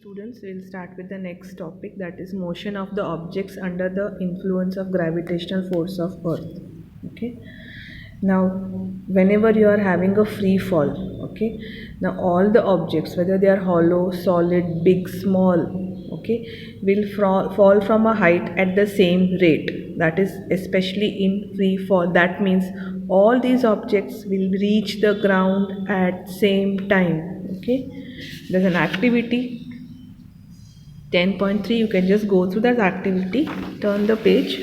Students, we'll start with the next topic, that is motion of the objects under the influence of gravitational force of earth. Okay, now whenever you are having a free fall, okay, now all the objects, whether they are hollow, solid, big, small, okay, will fall from a height at the same rate. That is especially in free fall. That means all these objects will reach the ground at same time. Okay, there's an activity 10.3. You can just go through that activity, turn the page.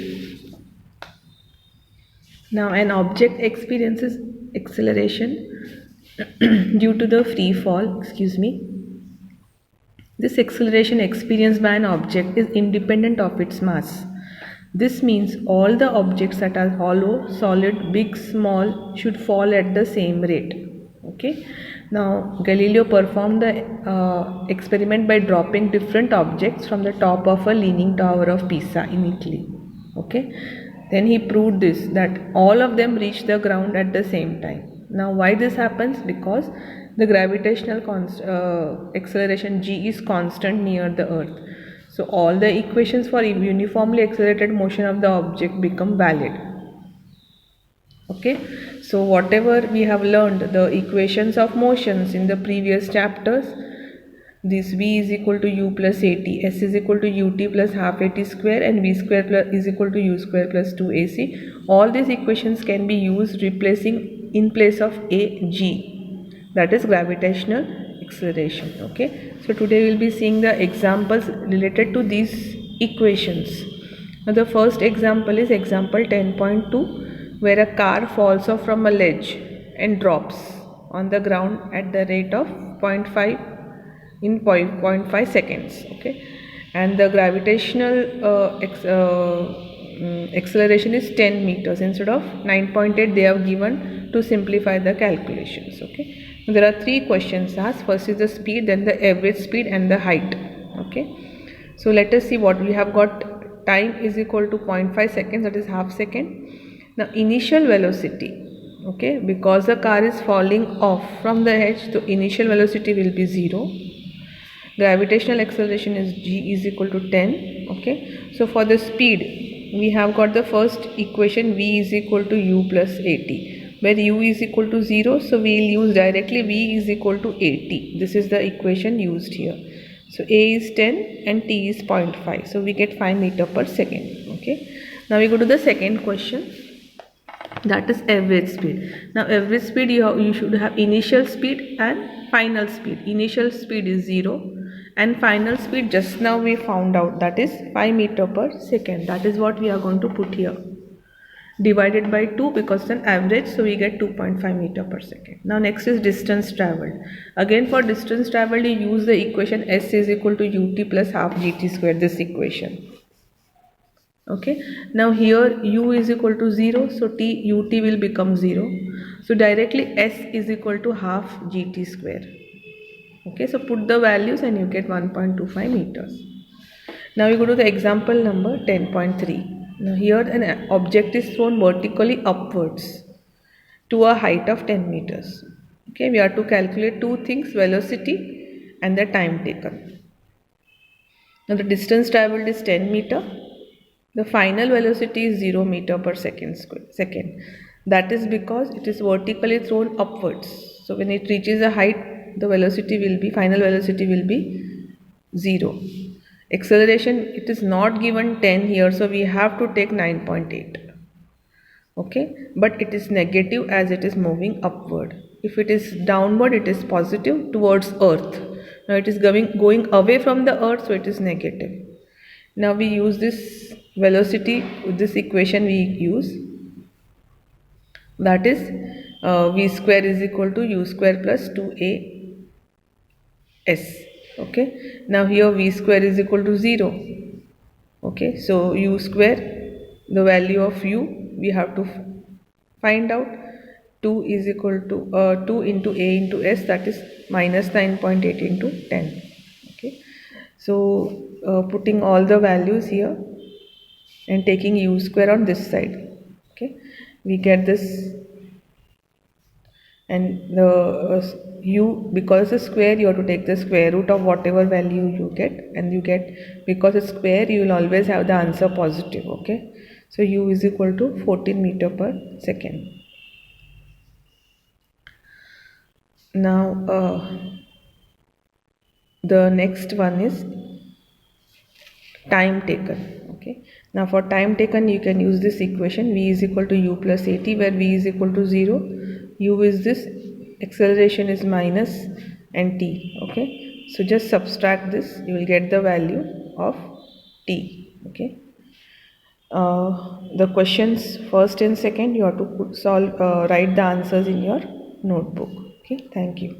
Now an object experiences acceleration due to the free fall, this acceleration experienced by an object is independent of its mass. This means all the objects that are hollow, solid, big, small should fall at the same rate. Okay. Now Galileo performed the experiment by dropping different objects from the top of a leaning tower of Pisa in Italy. Okay. Then he proved this, that all of them reach the ground at the same time. Now why this happens? Because the gravitational acceleration g is constant near the earth. So all the equations for uniformly accelerated motion of the object become valid. Okay, so whatever we have learned, the equations of motions in the previous chapters, this v is equal to u plus at, s is equal to ut plus half at square, and v square plus is equal to u square plus 2ac, all these equations can be used replacing in place of a g, that is gravitational acceleration. Okay, so today we will be seeing the examples related to these equations. Now the first example is example 10.2, where a car falls off from a ledge and drops on the ground at the rate of 0.5 in 0.5 seconds. Okay, and the gravitational acceleration is 10 meters instead of 9.8 they have given to simplify the calculations. Okay, now there are three questions asked. First is the speed, then the average speed, and the height. Okay, so let us see what we have got. Time is equal to 0.5 seconds, that is half second. Now initial velocity, okay, because the car is falling off from the edge, so initial velocity will be 0. Gravitational acceleration is g is equal to 10. Okay, so for the speed we have got the first equation, v is equal to u plus at, where u is equal to 0, so we will use directly v is equal to at. This is the equation used here. So a is 10 and t is 0.5, so we get 5 meter per second. Okay, now we go to the second question, that is average speed. Now average speed, you should have initial speed and final speed. Initial speed is 0 and final speed just now we found out, that is 5 meter per second. That is what we are going to put here, divided by 2 because it's an average, so we get 2.5 meter per second. Now next is distance traveled. Again for distance traveled you use the equation s is equal to ut plus half gt square, this equation. Okay, now here u is equal to 0, so ut will become 0, so directly s is equal to half gt square. Okay, so put the values and you get 1.25 meters. Now we go to the example number 10.3. Now here an object is thrown vertically upwards to a height of 10 meters. Okay, we have to calculate two things, velocity and the time taken. Now the distance traveled is 10 meter. The final velocity is 0 meter per second. That is because it is vertically thrown upwards. So when it reaches a height, the velocity will be, final velocity will be 0. Acceleration, it is not given 10 here, so we have to take 9.8. Okay, but it is negative as it is moving upward. If it is downward, it is positive towards earth. Now it is going away from the earth, so it is negative. Now we use this velocity with this equation we use, that is v square is equal to u square plus 2a s. Okay, now here v square is equal to 0. Okay, so u square, the value of u we have to find out. 2 is equal to 2 into a into s, that is minus 9.8 into 10. Okay, so putting all the values here and taking u square on this side, okay, we get this and the u, because it's square, you have to take the square root of whatever value you get, and you get, because it's square, you will always have the answer positive. Okay, so u is equal to 14 meter per second. Now the next one is time taken. Okay, now for time taken you can use this equation, v is equal to u plus at, where v is equal to 0, u is this, acceleration is minus, and t. Okay, so just subtract this, you will get the value of t. Okay, the questions first and second you have to write the answers in your notebook. Okay, thank you.